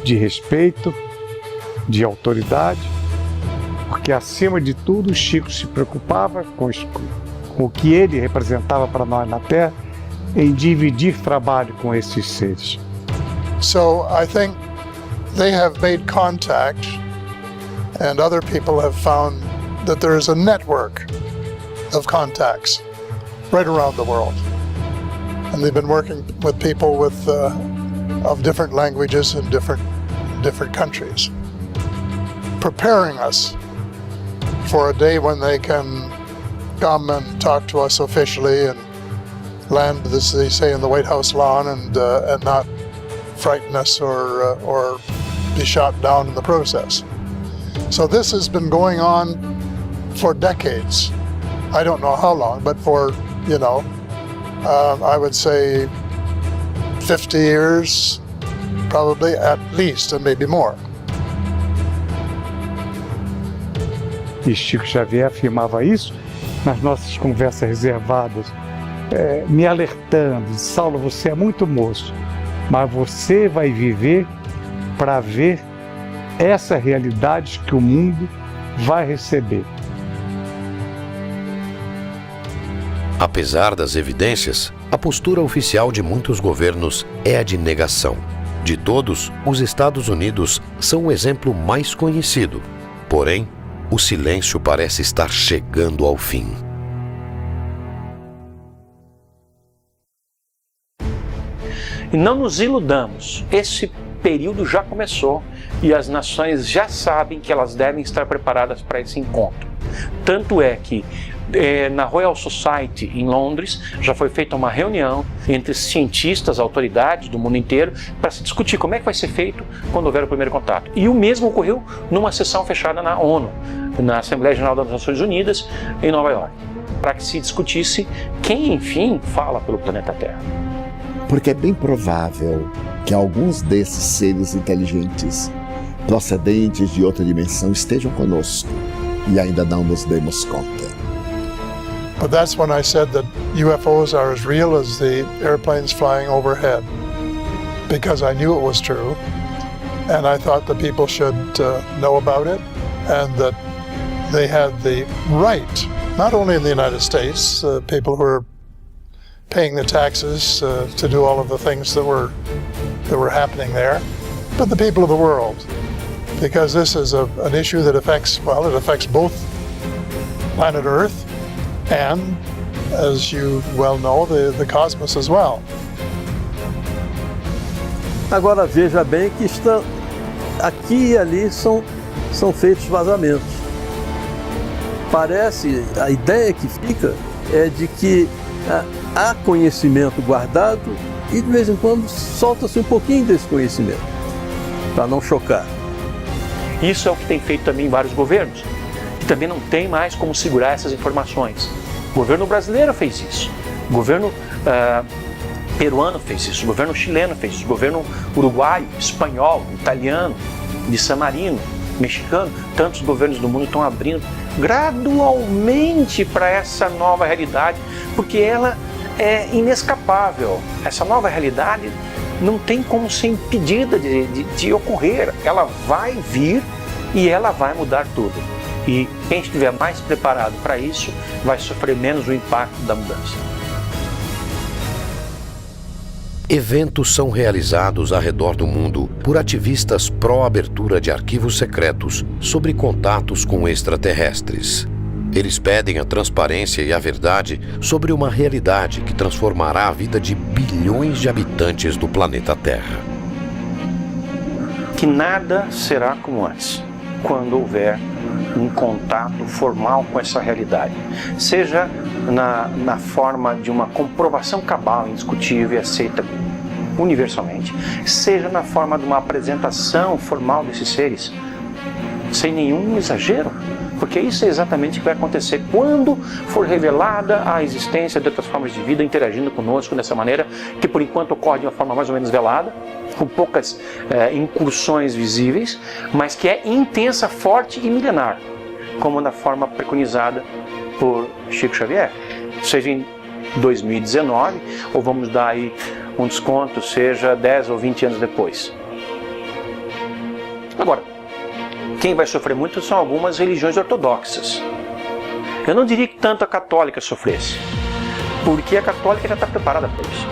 S3: de respeito, de autoridade, porque acima de tudo Chico se preocupava com o que ele representava para nós na Terra, em dividir trabalho com esses seres.
S11: So I think they have made contact, and other people have found that there is a network of contacts right around the world. And they've been working with people of different languages and different countries, preparing us for a day when they can come and talk to us officially and land, as they say, in the White House lawn and not frighten us or be shot down in the process. So this has been going on for decades. I don't know how long, but for, I would say 50 years, probably at least, and maybe more.
S3: E Chico Xavier afirmava isso nas nossas conversas reservadas, me alertando: Saulo, você é muito moço, mas você vai viver para ver essa realidade que o mundo vai receber.
S1: Apesar das evidências, a postura oficial de muitos governos é a de negação. De todos, os Estados Unidos são o exemplo mais conhecido. Porém, o silêncio parece estar chegando ao fim.
S5: E não nos iludamos, esse período já começou e as nações já sabem que elas devem estar preparadas para esse encontro. Tanto é que na Royal Society em Londres já foi feita uma reunião entre cientistas, autoridades do mundo inteiro para se discutir como é que vai ser feito quando houver o primeiro contato. E o mesmo ocorreu numa sessão fechada na ONU, na Assembleia Geral das Nações Unidas em Nova York, para que se discutisse quem, enfim, fala pelo planeta Terra.
S4: Porque é bem provável que alguns desses seres inteligentes, procedentes de outra dimensão, estejam conosco e ainda não nos demos conta.
S11: But that's when I said that UFOs are as real as the airplanes flying overhead, because I knew it was true, and I thought the people should know about it, and that they had the right, not only in the United States, people who are paying the taxes to do all of the things that were happening there, but the people of the world, because this is an issue that affects both planet Earth and, as you well know, the cosmos as well.
S6: Agora veja bem que aqui e ali são feitos vazamentos. Parece, a ideia que fica é de que há conhecimento guardado e de vez em quando solta-se um pouquinho desse conhecimento, para não chocar.
S5: Isso é o que tem feito também vários governos, que também não tem mais como segurar essas informações. O governo brasileiro fez isso, o governo peruano fez isso, o governo chileno fez isso, o governo uruguaio, espanhol, italiano, de San Marino, mexicano, tantos governos do mundo estão abrindo gradualmente para essa nova realidade, porque ela é inescapável. Essa nova realidade não tem como ser impedida de ocorrer. Ela vai vir e ela vai mudar tudo. E quem estiver mais preparado para isso vai sofrer menos o impacto da mudança.
S1: Eventos são realizados ao redor do mundo por ativistas pró-abertura de arquivos secretos sobre contatos com extraterrestres. Eles pedem a transparência e a verdade sobre uma realidade que transformará a vida de bilhões de habitantes do planeta Terra.
S5: Que nada será como antes, quando houver um contato formal com essa realidade. Seja na forma de uma comprovação cabal, indiscutível e aceita universalmente, seja na forma de uma apresentação formal desses seres, sem nenhum exagero. Porque isso é exatamente o que vai acontecer quando for revelada a existência de outras formas de vida interagindo conosco dessa maneira, que por enquanto ocorre de uma forma mais ou menos velada, com poucas incursões visíveis, mas que é intensa, forte e milenar, como na forma preconizada por Chico Xavier. Seja em 2019, ou vamos dar aí um desconto, seja 10 ou 20 anos depois. Agora, quem vai sofrer muito são algumas religiões ortodoxas. Eu não diria que tanto a católica sofresse, porque a católica já está preparada para isso.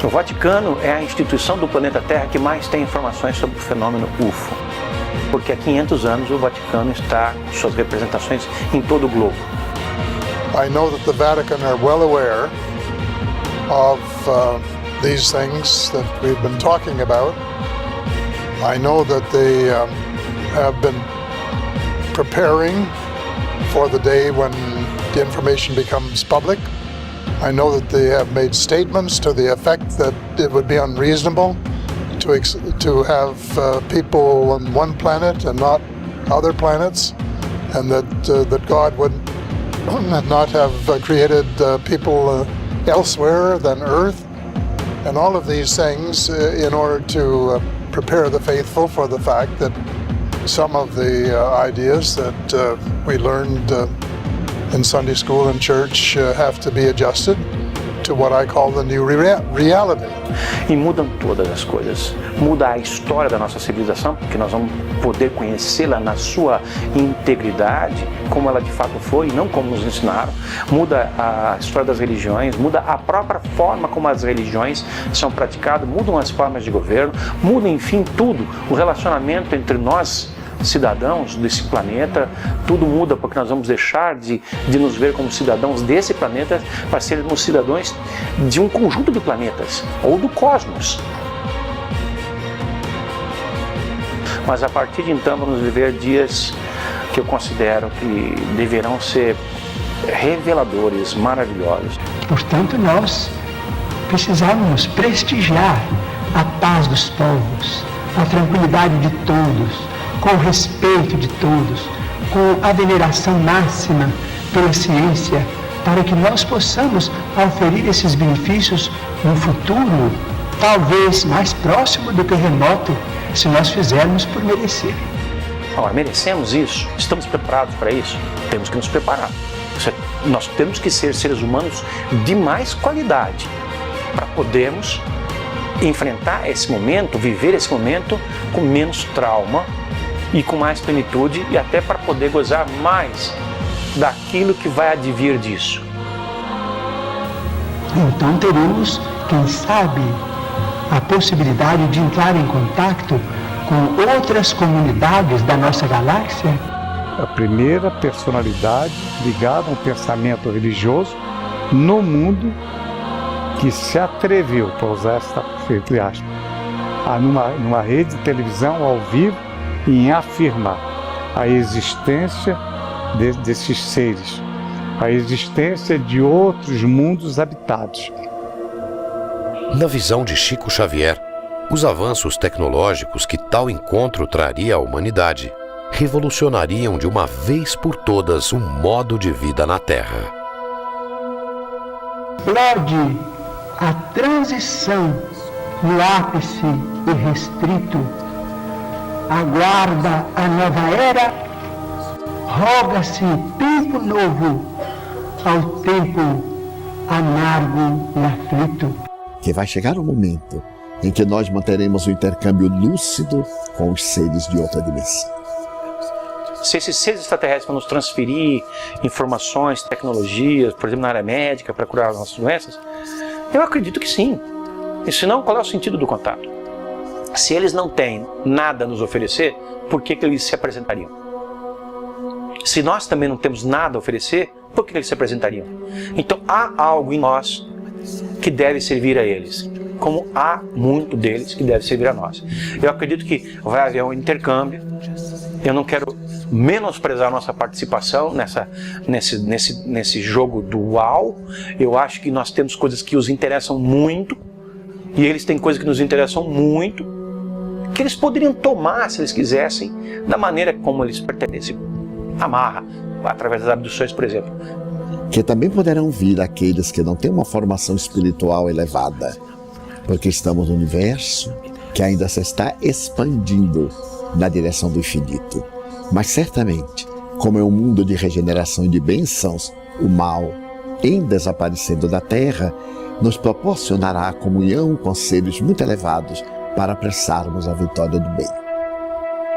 S5: O Vaticano é a instituição do planeta Terra que mais tem informações sobre o fenômeno UFO, porque há 500 anos o Vaticano está com suas representações em todo o globo.
S11: I know that the Vatican are well aware of these things that we've been talking about. I know that they have been preparing for the day when the information becomes public. I know that they have made statements to the effect that it would be unreasonable to have people on one planet and not other planets, and that God would not have created people elsewhere than Earth, and all of these things in order to prepare the faithful for the fact that some of the ideas that we learned in Sunday school and church have to be adjusted to what I call the new reality.
S5: E mudam todas as coisas. Muda a história da nossa civilização, porque nós vamos poder conhecê-la na sua integridade, como ela de fato foi, e não como nos ensinaram. Muda a história das religiões, muda a própria forma como as religiões são praticadas, mudam as formas de governo, muda, enfim, tudo. O relacionamento entre nós, cidadãos desse planeta, tudo muda, porque nós vamos deixar de nos ver como cidadãos desse planeta para sermos cidadãos de um conjunto de planetas, ou do cosmos. Mas a partir de então vamos viver dias que eu considero que deverão ser reveladores, maravilhosos.
S2: Portanto, nós precisamos prestigiar a paz dos povos, a tranquilidade de todos, com o respeito de todos, com a veneração máxima pela ciência, para que nós possamos oferir esses benefícios no futuro, talvez mais próximo do que remoto, se nós fizermos por merecer.
S5: Ora, merecemos isso? Estamos preparados para isso? Temos que nos preparar. Nós temos que ser seres humanos de mais qualidade para podermos enfrentar esse momento, viver esse momento com menos trauma e com mais plenitude, e até para poder gozar mais daquilo que vai advir disso.
S2: Então teremos, quem sabe, a possibilidade de entrar em contato com outras comunidades da nossa galáxia.
S3: A primeira personalidade ligada a um pensamento religioso no mundo que se atreveu, para usar essa entre aspas, numa rede de televisão ao vivo, em afirmar a existência desses seres, a existência de outros mundos habitados.
S1: Na visão de Chico Xavier, os avanços tecnológicos que tal encontro traria à humanidade revolucionariam de uma vez por todas um modo de vida na Terra.
S2: Explode a transição no ápice irrestrito, aguarda a nova era, roga-se tempo novo ao tempo amargo e aflito.
S4: Que vai chegar o momento em que nós manteremos o intercâmbio lúcido com os seres de outra dimensão.
S5: Se esses seres extraterrestres vão nos transferir informações, tecnologias, por exemplo, na área médica, para curar as nossas doenças, eu acredito que sim. E se não, qual é o sentido do contato? Se eles não têm nada a nos oferecer, por que eles se apresentariam? Se nós também não temos nada a oferecer, por que eles se apresentariam? Então há algo em nós que deve servir a eles, como há muito deles que deve servir a nós. Eu acredito que vai haver um intercâmbio. Eu não quero menosprezar a nossa participação nesse jogo dual. Eu acho que nós temos coisas que os interessam muito, e eles têm coisas que nos interessam muito, que eles poderiam tomar, se eles quisessem, da maneira como eles pertencem. Amarra, através das abduções, por exemplo.
S4: Que também poderão vir aqueles que não têm uma formação espiritual elevada, porque estamos no universo que ainda se está expandindo na direção do infinito. Mas certamente, como é um mundo de regeneração e de bênçãos, o mal, em desaparecendo da Terra, nos proporcionará a comunhão com seres muito elevados para apressarmos a vitória do bem.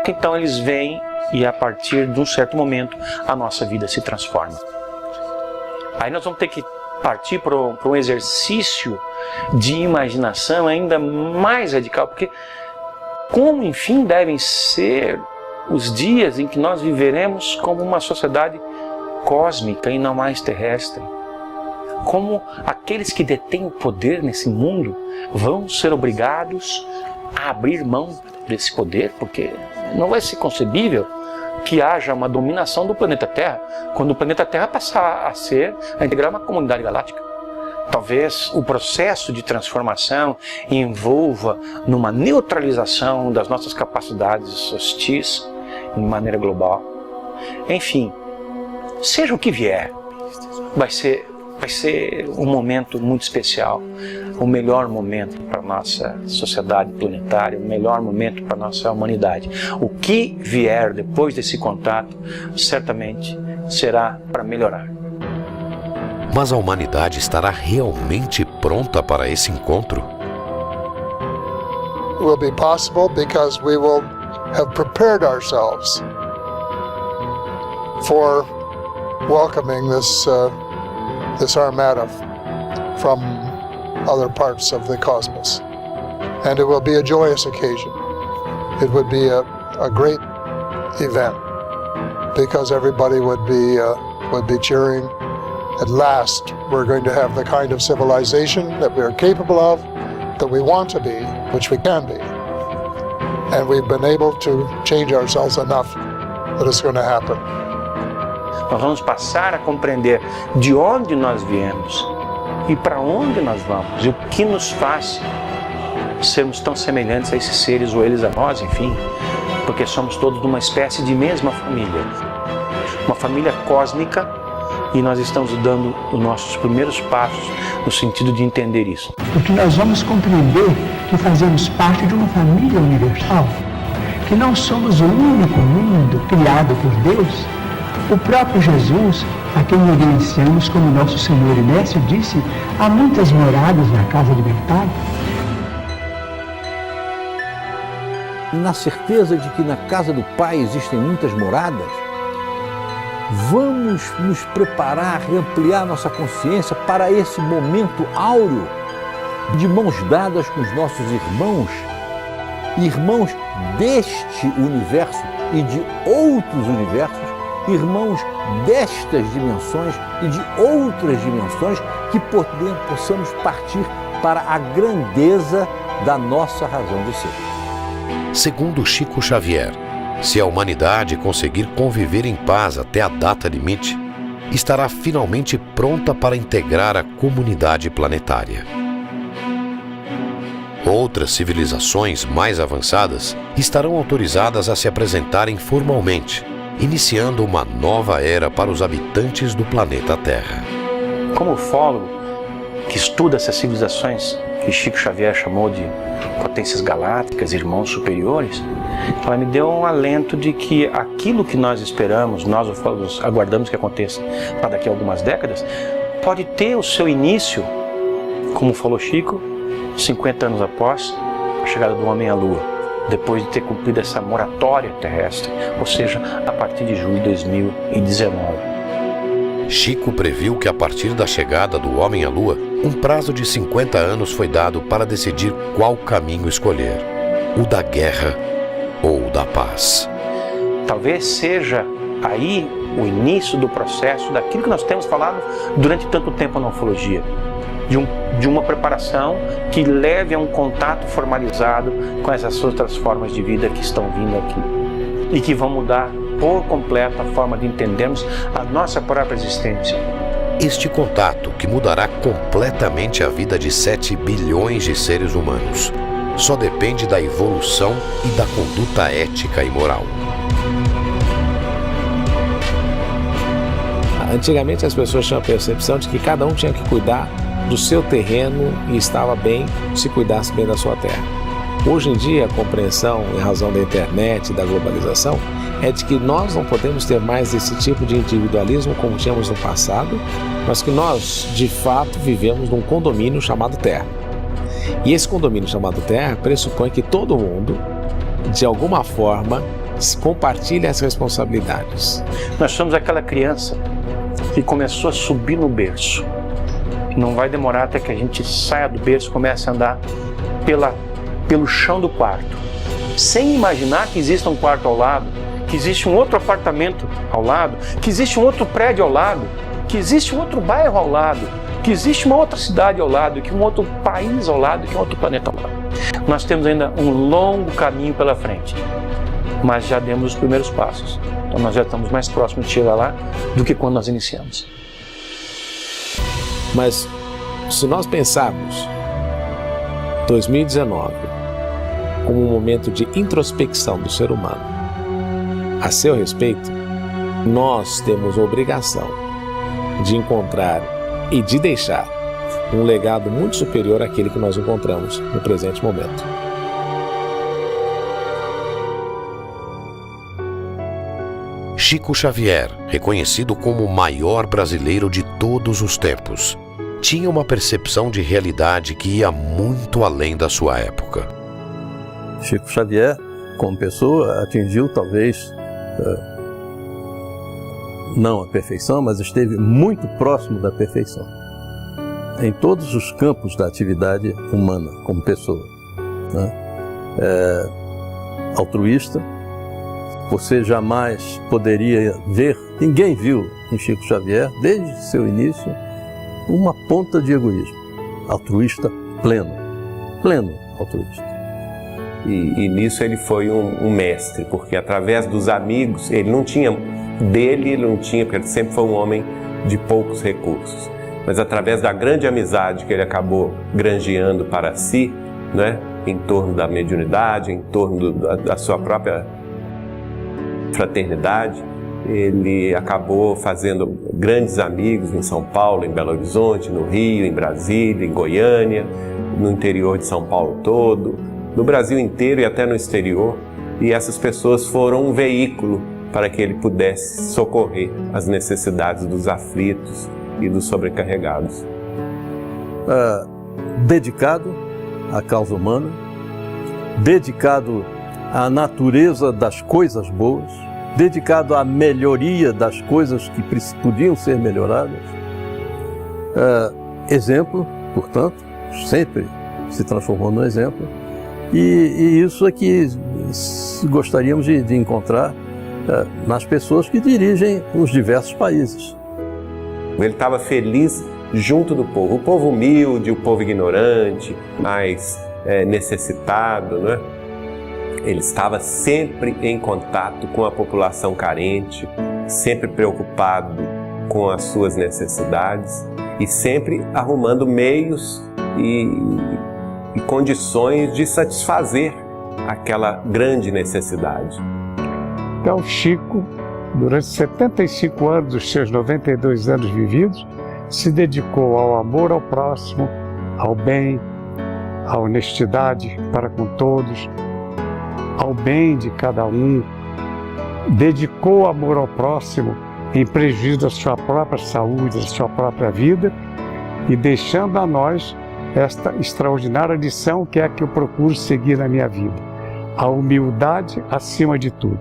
S5: Então eles vêm e a partir de um certo momento a nossa vida se transforma. Aí nós vamos ter que partir para um exercício de imaginação ainda mais radical, porque como, enfim, devem ser os dias em que nós viveremos como uma sociedade cósmica e não mais terrestre. Como aqueles que detêm o poder nesse mundo vão ser obrigados a abrir mão desse poder, porque não vai ser concebível que haja uma dominação do planeta Terra, quando o planeta Terra passar a integrar uma comunidade galáctica. Talvez o processo de transformação envolva numa neutralização das nossas capacidades hostis de maneira global. Enfim, seja o que vier, vai ser vai ser um momento muito especial, o melhor momento para a nossa sociedade planetária, o melhor momento para a nossa humanidade. O que vier depois desse contato, certamente será para melhorar.
S1: Mas a humanidade estará realmente pronta para esse encontro?
S11: It will be possible because we will have prepared ourselves for welcoming this armada from other parts of the cosmos. And it will be a joyous occasion. It would be a great event because everybody would be cheering. At last, we're going to have the kind of civilization that we are capable of, that we want to be, which we can be. And we've been able to change ourselves enough that it's going to happen.
S5: Nós vamos passar a compreender de onde nós viemos e para onde nós vamos e o que nos faz sermos tão semelhantes a esses seres ou eles a nós, enfim, porque somos todos de uma espécie de mesma família, uma família cósmica, e nós estamos dando os nossos primeiros passos no sentido de entender isso.
S2: Porque nós vamos compreender que fazemos parte de uma família universal, que não somos o único mundo criado por Deus. O próprio Jesus, a quem reverenciamos como nosso Senhor e Mestre, disse: há muitas moradas na casa de meu Pai.
S7: Na certeza de que na casa do Pai existem muitas moradas, vamos nos preparar e ampliar nossa consciência para esse momento áureo de mãos dadas com os nossos irmãos deste universo e de outros universos, irmãos destas dimensões e de outras dimensões, que possamos partir para a grandeza da nossa razão de ser.
S1: Segundo Chico Xavier, se a humanidade conseguir conviver em paz até a data limite, estará finalmente pronta para integrar a comunidade planetária. Outras civilizações mais avançadas estarão autorizadas a se apresentarem formalmente, iniciando uma nova era para os habitantes do planeta Terra.
S5: Como ufólogo que estuda essas civilizações que Chico Xavier chamou de potências galácticas, irmãos superiores, ela me deu um alento de que aquilo que nós esperamos, nós ufólogos aguardamos que aconteça para daqui a algumas décadas, pode ter o seu início, como falou Chico, 50 anos após a chegada do homem à Lua, depois de ter cumprido essa moratória terrestre, ou seja, a partir de julho de 2019.
S1: Chico previu que a partir da chegada do homem à Lua, um prazo de 50 anos foi dado para decidir qual caminho escolher, o da guerra ou o da paz.
S5: Talvez seja aí o início do processo daquilo que nós temos falado durante tanto tempo na ufologia, de uma preparação que leve a um contato formalizado com essas outras formas de vida que estão vindo aqui e que vão mudar por completo a forma de entendermos a nossa própria existência.
S1: Este contato, que mudará completamente a vida de 7 bilhões de seres humanos, só depende da evolução e da conduta ética e moral.
S9: Antigamente as pessoas tinham a percepção de que cada um tinha que cuidar do seu terreno e estava bem se cuidasse bem da sua terra. Hoje em dia, a compreensão, em razão da internet e da globalização, é de que nós não podemos ter mais esse tipo de individualismo como tínhamos no passado, mas que nós, de fato, vivemos num condomínio chamado Terra. E esse condomínio chamado Terra pressupõe que todo mundo, de alguma forma, compartilha as responsabilidades.
S5: Nós somos aquela criança que começou a subir no berço. Não vai demorar até que a gente saia do berço e comece a andar pelo chão do quarto, sem imaginar que existe um quarto ao lado, que existe um outro apartamento ao lado, que existe um outro prédio ao lado, que existe um outro bairro ao lado, que existe uma outra cidade ao lado, que um outro país ao lado, que um outro planeta ao lado. Nós temos ainda um longo caminho pela frente, mas já demos os primeiros passos. Então nós já estamos mais próximos de chegar lá do que quando nós iniciamos.
S9: Mas se nós pensarmos 2019 como um momento de introspecção do ser humano a seu respeito, nós temos a obrigação de encontrar e de deixar um legado muito superior àquele que nós encontramos no presente momento.
S1: Chico Xavier, reconhecido como o maior brasileiro de todos os tempos, tinha uma percepção de realidade que ia muito além da sua época.
S6: Chico Xavier, como pessoa, atingiu talvez não a perfeição, mas esteve muito próximo da perfeição em todos os campos da atividade humana como pessoa, né? Altruísta. Você jamais poderia ver, ninguém viu em Chico Xavier, desde seu início, uma ponta de egoísmo. Altruísta pleno altruísta.
S8: E nisso ele foi um mestre, porque através dos amigos, ele não tinha, porque ele sempre foi um homem de poucos recursos. Mas através da grande amizade que ele acabou granjeando para si, né, em torno da mediunidade, em torno da sua própria fraternidade, ele acabou fazendo grandes amigos em São Paulo, em Belo Horizonte, no Rio, em Brasília, em Goiânia, no interior de São Paulo todo, no Brasil inteiro e até no exterior. E essas pessoas foram um veículo para que ele pudesse socorrer as necessidades dos aflitos e dos sobrecarregados.
S6: Dedicado à causa humana, dedicado à natureza das coisas boas, dedicado à melhoria das coisas que podiam ser melhoradas. Exemplo, portanto, sempre se transformou no exemplo, e isso é que gostaríamos de encontrar nas pessoas que dirigem os diversos países.
S8: Ele estava feliz junto do povo, o povo humilde, o povo ignorante, mais necessitado, né? Ele estava sempre em contato com a população carente, sempre preocupado com as suas necessidades e sempre arrumando meios e condições de satisfazer aquela grande necessidade.
S3: Então, Chico, durante 75 anos dos seus 92 anos vividos, se dedicou ao amor ao próximo, ao bem, à honestidade para com todos, ao bem de cada um, dedicou amor ao próximo em prejuízo da sua própria saúde, da sua própria vida, e deixando a nós esta extraordinária lição que é a que eu procuro seguir na minha vida: a humildade acima de tudo.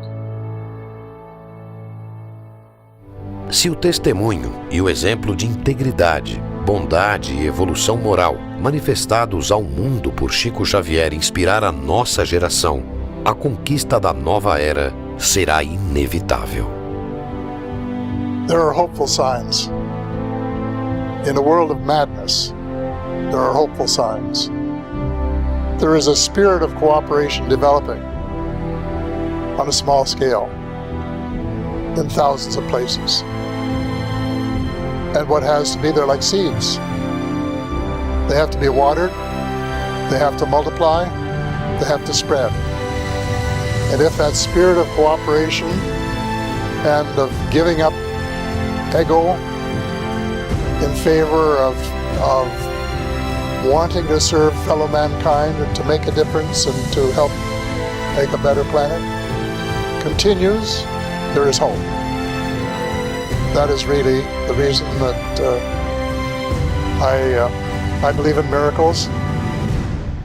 S1: Se o testemunho e o exemplo de integridade, bondade e evolução moral manifestados ao mundo por Chico Xavier inspirar a nossa geração, a conquista da nova era será inevitável.
S11: There are hopeful signs. In a world of madness, there are hopeful signs. There is a spirit of cooperation developing on a small scale in thousands of places. And what has to be, they're like seeds. They have to be watered, they have to multiply, they have to spread. And if that spirit of cooperation and of giving up ego in favor of wanting to serve fellow mankind and to make a difference and to help make a better planet continues, there is hope. That is really the reason that I believe in miracles,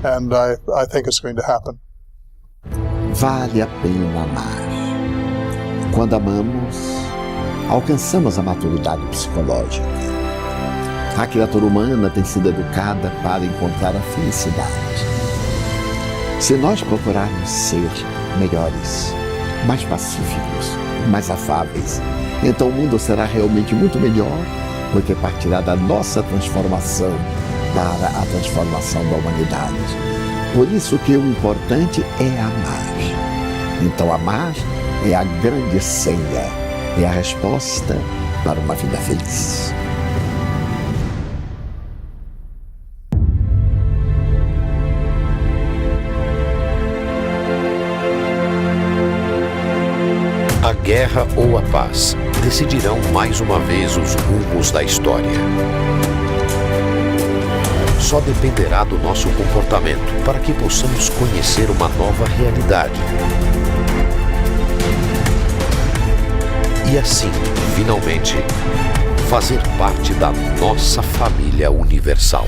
S11: and I think it's going to happen.
S4: Vale a pena amar. Quando amamos, alcançamos a maturidade psicológica. A criatura humana tem sido educada para encontrar a felicidade. Se nós procurarmos ser melhores, mais pacíficos, mais afáveis, então o mundo será realmente muito melhor, porque partirá da nossa transformação para a transformação da humanidade. Por isso que o importante é amar. Então amar é a grande senha, é a resposta para uma vida feliz.
S1: A guerra ou a paz decidirão mais uma vez os rumos da história. só dependerá do nosso comportamento para que possamos conhecer uma nova realidade. E assim, finalmente, fazer parte da nossa família universal.